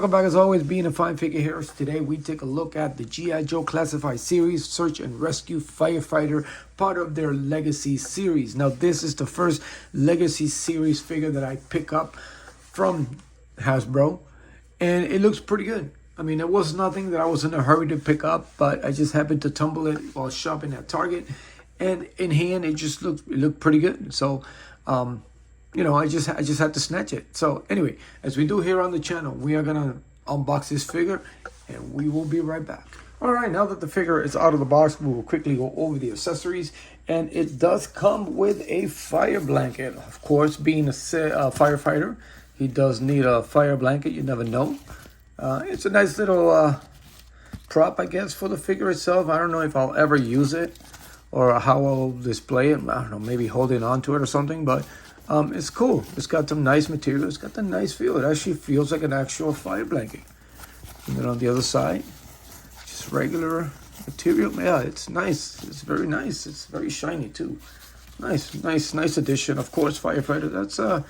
welcome back as always, being a fine figure here. Today we take a look at the G.I. Joe Classified Series Search and Rescue Firefighter, part of their Legacy series. Now this is the first Legacy series figure that I pick up from Hasbro, and it looks pretty good. I mean, it was nothing that I was in a hurry to pick up, but I just happened to tumble it while shopping at Target, and in hand it looked pretty good. So you know, I just had to snatch it. So anyway, as we do here on the channel, we are gonna unbox this figure, and we will be right back. All right, now that the figure is out of the box, we will quickly go over the accessories, and it does come with a fire blanket. Of course, being a firefighter, he does need a fire blanket. You never know. It's a nice little prop, I guess, for the figure itself. I don't know if I'll ever use it or how I'll display it. I don't know, maybe holding on to it or something, but it's cool. It's got some nice material. It's got the nice feel. It actually feels like an actual fire blanket. And then on the other side, just regular material. Yeah, it's nice. It's very nice. It's very shiny too. Nice addition. Of course, Firefighter. That's a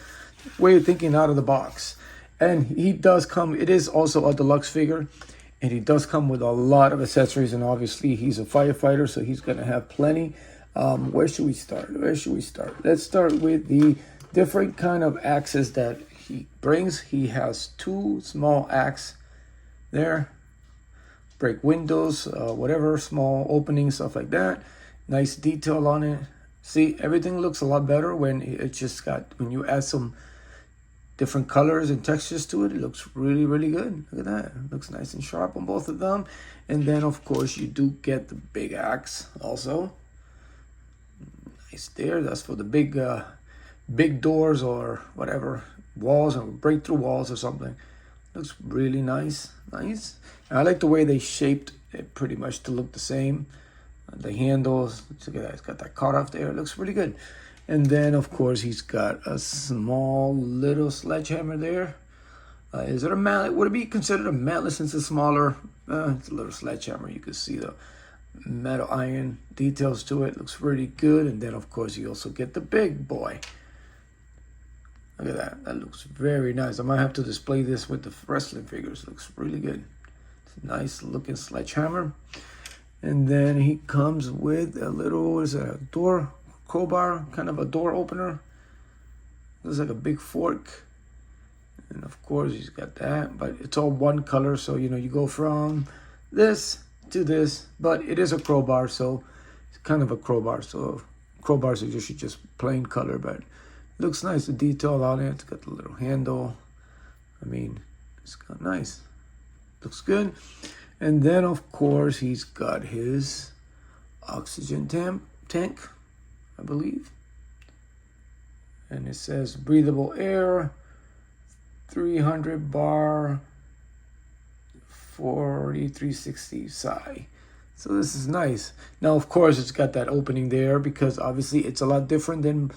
way of thinking out of the box. And he does come. It is also a deluxe figure, and he does come with a lot of accessories. And obviously, he's a firefighter, so he's gonna have plenty. Where should we start? Let's start with the different kind of axes that he brings. He has two small axes there. Break windows, whatever, small openings, stuff like that. Nice detail on it. See, everything looks a lot better when when you add some different colors and textures to it. It looks really good. Look at that. It looks nice and sharp on both of them. And then, of course, you do get the big axe also. There, that's for the big doors or whatever, walls, or breakthrough walls or something. Looks really nice. And I like the way they shaped it pretty much to look the same. The handles, look at that, it's got that cut off there. It looks really good. And then of course he's got a small little sledgehammer there. Is it a mallet? Would it be considered a mallet since it's smaller? It's a little sledgehammer. You can see the metal iron details to it. Looks really good. And then of course you also get the big boy. Look at that. That looks very nice. I might have to display this with the wrestling figures. Looks really good. It's a nice looking sledgehammer. And then he comes with a little, what is that, a door crowbar, kind of a door opener. Looks like a big fork. And of course he's got that, but it's all one color, so you know you go from this to this, but it is a crowbar, so it's kind of a crowbar. So crowbars are usually just plain color, but it looks nice. The detail on it. It's got the little handle. I mean, it's got nice. Looks good. And then of course he's got his oxygen tank, I believe. And it says breathable air, 300 bar, 4360 psi. So this is nice. Now of course it's got that opening there because obviously it's a lot different than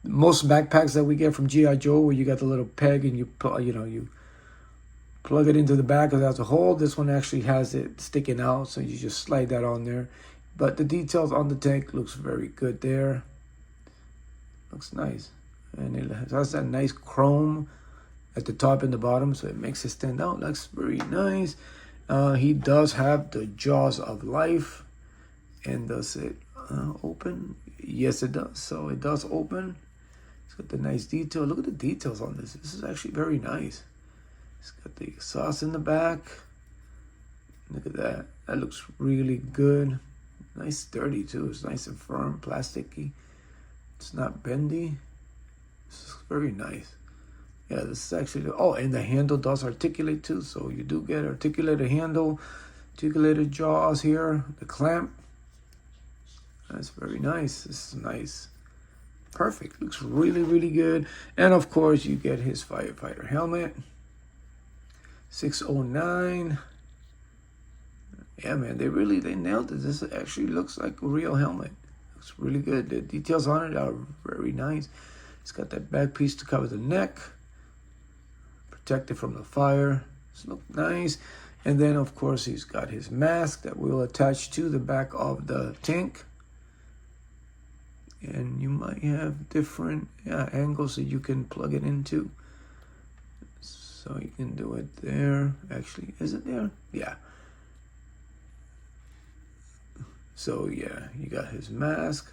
most backpacks that we get from G.I. Joe, where you got the little peg and you plug it into the back as a hole. This one actually has it sticking out, so you just slide that on there. But the details on the tank looks very good there. Looks nice. And it has that nice chrome at the top and the bottom, so it makes it stand out. Looks very nice. He does have the jaws of life. And does it open? Yes, it does. So it does open. It's got the nice detail. Look at the details on this. This is actually very nice. It's got the exhaust in the back. Look at that. That looks really good. Nice, sturdy too. It's nice and firm, plasticky. It's not bendy. This is very nice. Yeah, this is actually, oh, and the handle does articulate too, so you do get articulated handle, articulated jaws here, the clamp. That's very nice. This is nice. Perfect. Looks really good. And of course, you get his firefighter helmet. 609. Yeah, man, they nailed it. This actually looks like a real helmet. Looks really good. The details on it are very nice. It's got that back piece to cover the neck. Protected from the fire. This looks nice. And then of course he's got his mask that will attach to the back of the tank. And you might have different angles that you can plug it into. So you can do it there. Actually, is it there? Yeah. So yeah, you got his mask.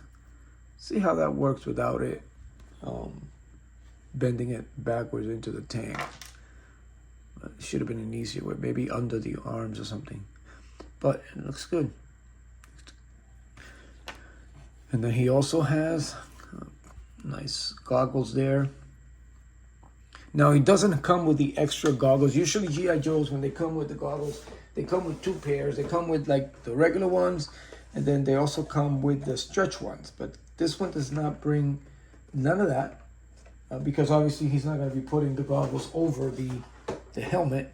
See how that works without it bending it backwards into the tank. It should have been an easier way, maybe under the arms or something. But it looks good. And then he also has nice goggles there. Now he doesn't come with the extra goggles. Usually G.I. Joes, when they come with the goggles, they come with two pairs. They come with like the regular ones, and then they also come with the stretch ones. But this one does not bring none of that because obviously he's not going to be putting the goggles over the helmet.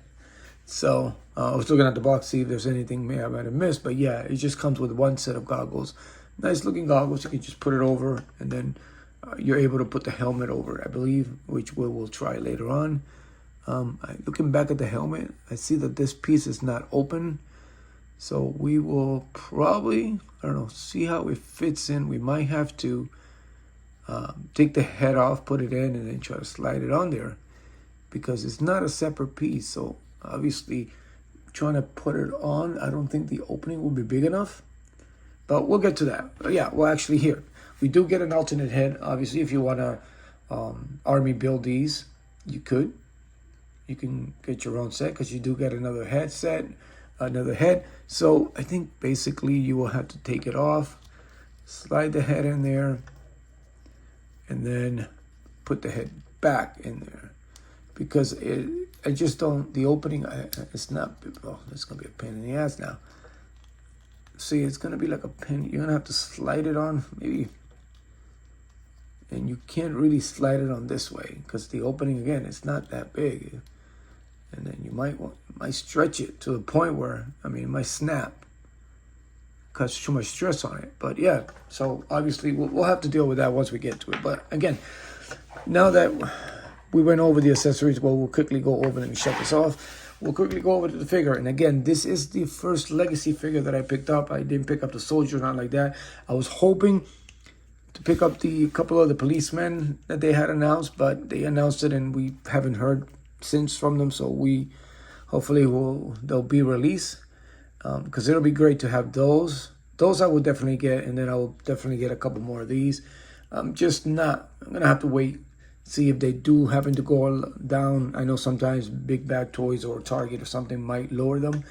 So I was looking at the box, see if there's anything I might have missed. But yeah, it just comes with one set of goggles. Nice looking goggles. You can just put it over, and then you're able to put the helmet over it, I believe, which we'll try later on. Looking back at the helmet, I see that this piece is not open. So we will probably, I don't know, see how it fits in. We might have to take the head off, put it in, and then try to slide it on there because it's not a separate piece. So obviously trying to put it on, I don't think the opening will be big enough. But we'll get to that. Yeah, well, actually here, we do get an alternate head. Obviously, if you want to army build these, you could. You can get your own set because you do get another headset, another head. So I think basically you will have to take it off, slide the head in there, and then put the head back in there. Because I just don't, the opening, it's not, oh, it's going to be a pain in the ass now. See, it's going to be like a pin. You're going to have to slide it on, maybe. And you can't really slide it on this way because the opening, again, it's not that big. And then you might stretch it to the point where, I mean, it might snap. Cause too much stress on it. But yeah, so obviously we'll have to deal with that once we get to it. But again, now that we went over the accessories, well, we'll quickly go over and shut this off. We'll quickly go over to the figure. And again, this is the first Legacy figure that I picked up. I didn't pick up the soldier, not like that. I was hoping to pick up the couple of the policemen that they had announced, but they announced it and we haven't heard since from them. So we hopefully they'll be released because it'll be great to have those. Those I will definitely get, and then I will definitely get a couple more of these. I'm going to have to wait. See if they do happen to go down. I know sometimes Big Bad Toys or Target or something might lower them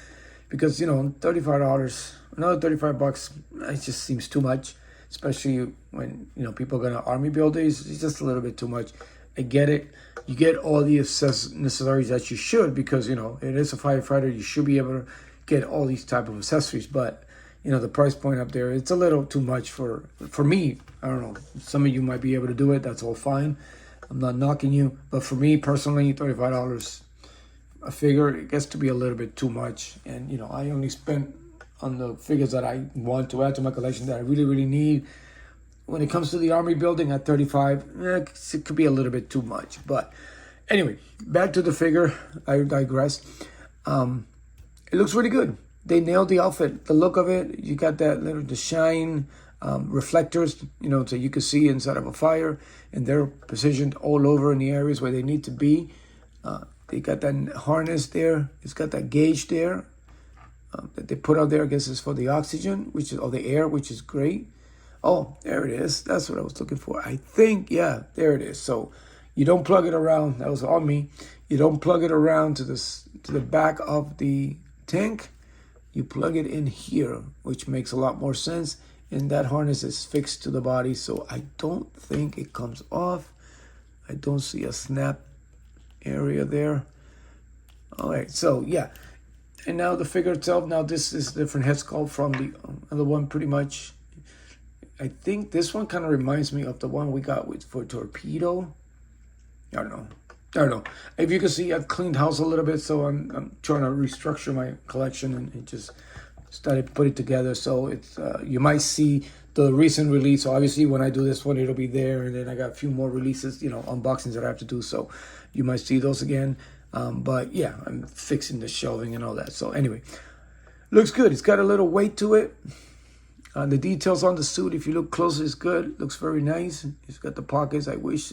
because, you know, $35, another $35, it just seems too much, especially when, you know, people are going to army build these. It's just a little bit too much. I get it. You get all the accessories that you should because, you know, it is a firefighter. You should be able to get all these type of accessories, but, you know, the price point up there, it's a little too much for me. I don't know. Some of you might be able to do it. That's all fine. I'm not knocking you, but for me personally, $35 a figure, it gets to be a little bit too much. And, you know, I only spent on the figures that I want to add to my collection that I really, really need. When it comes to the army building at $35, it could be a little bit too much. But anyway, back to the figure. I digress. It looks really good. They nailed the outfit, the look of it. You got that the shine. Reflectors, you know, so you can see inside of a fire, and they're positioned all over in the areas where they need to be. They got that harness there. It's got that gauge there that they put out there. I guess it's for the oxygen, or the air, which is great. Oh, there it is. That's what I was looking for. I think, yeah, there it is. So you don't plug it around. That was on me. You don't plug it around to the back of the tank. You plug it in here, which makes a lot more sense. And that harness is fixed to the body, so I don't think it comes off. I don't see a snap area there. All right, so yeah. And now the figure itself, now this is a different head sculpt from the other one pretty much. I think this one kind of reminds me of the one we got for Torpedo. I don't know. If you can see, I've cleaned house a little bit, so I'm trying to restructure my collection and just started to put it together. So it's you might see the recent release. So obviously when I do this one, it'll be there, and then I got a few more releases, you know, unboxings that I have to do, so you might see those again. But yeah, I'm fixing the shelving and all that. So anyway, looks good. It's got a little weight to it. The details on the suit, if you look close, is good. Looks very nice. It's got the pockets. I wish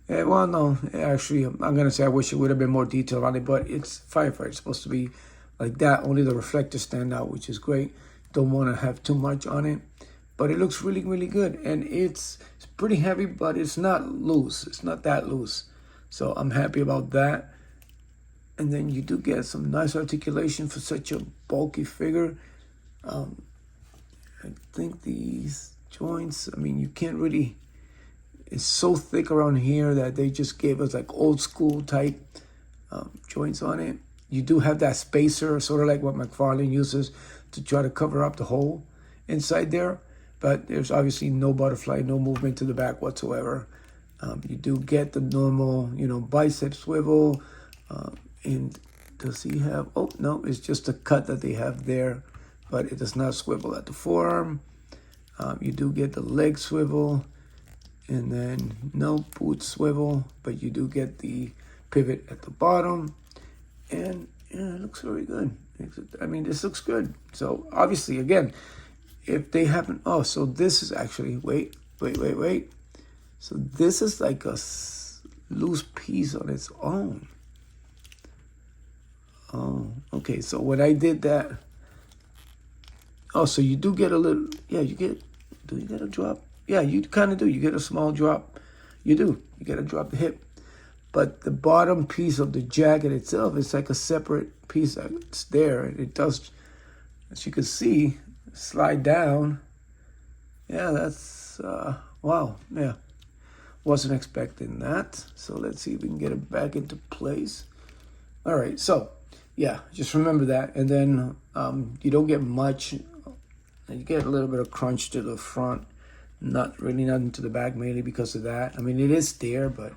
Well, no, actually, I'm gonna say I wish it would have been more detail on it, but it's Firefighter. It's supposed to be like that. Only the reflectors stand out, which is great. Don't want to have too much on it, but it looks really, really good, and it's pretty heavy, but it's not loose. It's not that loose, so I'm happy about that. And then you do get some nice articulation for such a bulky figure. I think these joints, I mean, you can't really, it's so thick around here that they just gave us like old school type joints on it. You do have that spacer, sort of like what McFarlane uses to try to cover up the hole inside there. But there's obviously no butterfly, no movement to the back whatsoever. You do get the normal, bicep swivel. And does he have, oh, no, it's just a cut that they have there, but it does not swivel at the forearm. You do get the leg swivel, and then no boot swivel, but you do get the pivot at the bottom. And yeah, it looks very good. I mean, this looks good. So obviously, again, if they happen, oh, so this is actually, wait. So this is like a loose piece on its own. Oh, okay. So when I did that, oh, so you do get a little, yeah, do you get a drop? Yeah, you kind of do. You get a small drop. You do. You get to drop the hip. But the bottom piece of the jacket itself is like a separate piece. It's there. And it does, as you can see, slide down. Yeah, that's, wow. Yeah. Wasn't expecting that. So let's see if we can get it back into place. All right. So, yeah, just remember that. And then you don't get much. You get a little bit of crunch to the front. Not really nothing to the back, mainly because of that. I mean, it is there, but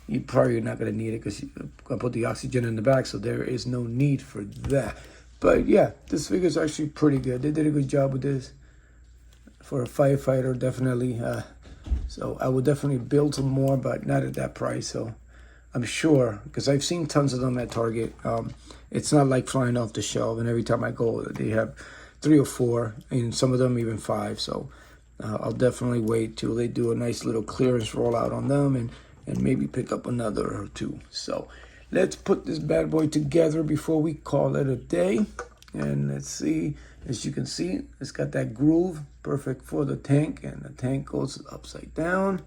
you probably not going to need it because you're going to put the oxygen in the back, so there is no need for that. But yeah, this figure is actually pretty good. They did a good job with this for a firefighter, definitely. So I would definitely build some more, but not at that price. So I'm sure, because I've seen tons of them at Target. It's not like flying off the shelf, and every time I go, they have 3 or 4, and some of them even 5. So I'll definitely wait till they do a nice little clearance rollout on them, and maybe pick up another or 2. So let's put this bad boy together before we call it a day. And let's see, as you can see, it's got that groove, perfect for the tank, and the tank goes upside down.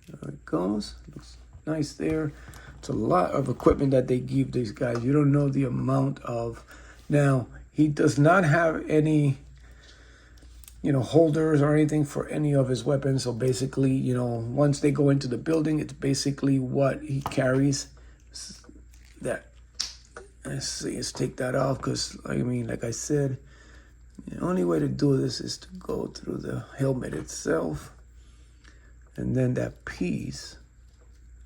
There it goes. Looks nice there. It's a lot of equipment that they give these guys. You don't know the amount of. Now, he does not have any, holders or anything for any of his weapons. So basically, once they go into the building, it's basically what he carries. That. Let's see, let's take that off because, like I said, the only way to do this is to go through the helmet itself. And then that piece,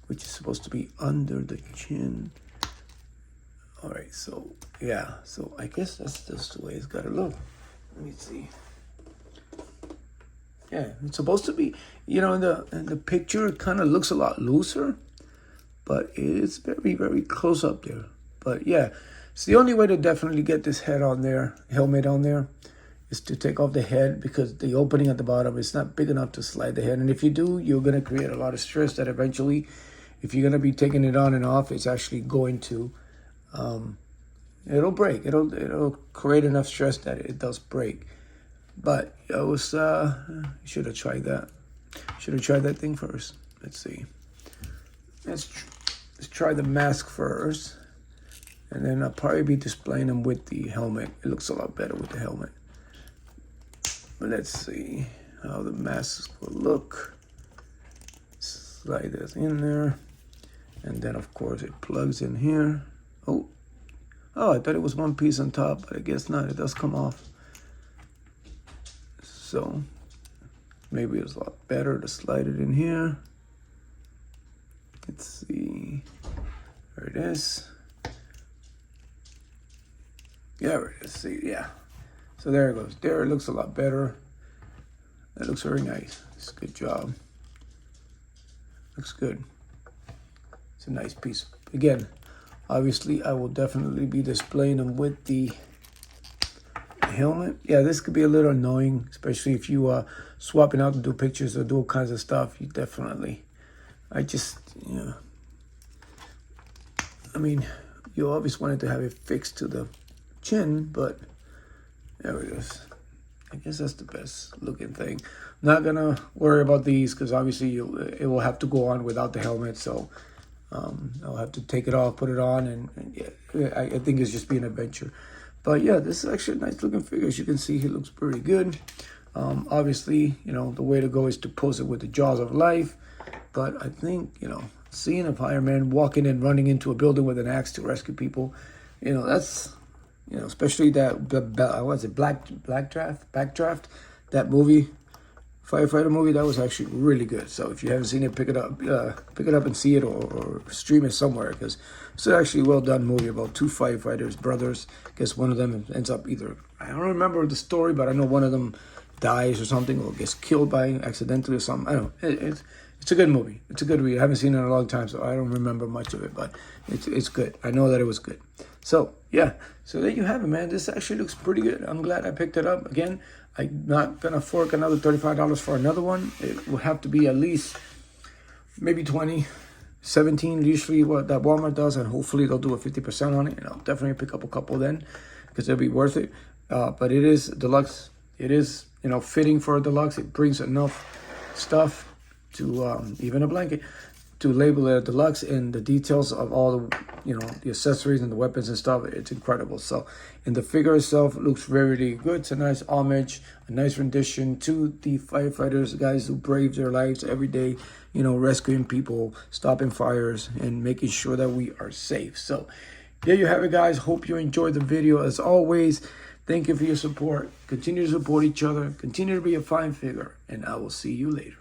which is supposed to be under the chin. All right, so, yeah. So I guess that's just the way it's got to look. Let me see. Yeah, it's supposed to be, in the picture, it kind of looks a lot looser. But it's very, very close up there. But yeah, it's the only way to definitely get this helmet on there, is to take off the head, because the opening at the bottom is not big enough to slide the head. And if you do, you're going to create a lot of stress that eventually, if you're going to be taking it on and off, it's actually going to, it'll break. It'll create enough stress that it does break. But I was, should have tried that. Should have tried that thing first. Let's see. Let's try the mask first. And then I'll probably be displaying them with the helmet. It looks a lot better with the helmet. But let's see how the mask will look. Slide this in there. And then, of course, it plugs in here. Oh, I thought it was one piece on top, but I guess not. It does come off. So maybe it's a lot better to slide it in here. Let's see. There it is. Yeah, let's see. Yeah. So there it goes. There it looks a lot better. That looks very nice. It's a good job. Looks good. It's a nice piece. Again, obviously, I will definitely be displaying them with the helmet. Yeah, this could be a little annoying, especially if you swapping out to do pictures or do all kinds of stuff. You definitely, I just, I mean, you always wanted to have it fixed to the chin, but there it is. I guess that's the best looking thing. Not gonna worry about these because obviously it will have to go on without the helmet. So I'll have to take it off, put it on, and yeah, I think it's just be an adventure. But yeah, this is actually a nice looking figure. As you can see, he looks pretty good. Obviously, the way to go is to pose it with the jaws of life. But I think, seeing a fireman walking and running into a building with an axe to rescue people, that's, especially that, what's it, Backdraft, that movie, Firefighter movie, that was actually really good. So if you haven't seen it, pick it up and see it, or stream it somewhere, because it's actually a well done movie about two firefighters, brothers. I guess one of them ends up I don't remember the story, but I know one of them dies or something, or gets killed by accidentally or something. I don't know. It's a good movie. It's a good movie. I haven't seen it in a long time, so I don't remember much of it, but it's good. I know that it was good. So yeah, so there you have it, man. This actually looks pretty good. I'm glad I picked it up. Again, I'm not gonna fork another $35 for another one. It will have to be at least maybe 20, 17, usually what that Walmart does, and hopefully they'll do a 50% on it, and I'll definitely pick up a couple then, because it'll be worth it. But it is deluxe. It is, fitting for a deluxe. It brings enough stuff to even a blanket to label it a deluxe, and the details of all the the accessories and the weapons and stuff, it's incredible. So, and the figure itself looks very, really good. It's a nice homage, a nice rendition to the firefighters, guys who brave their lives every day, rescuing people, stopping fires, and making sure that we are safe. So there you have it, guys. Hope you enjoyed the video. As always, thank you for your support. Continue to support each other. Continue to be a fine figure, and I will see you later.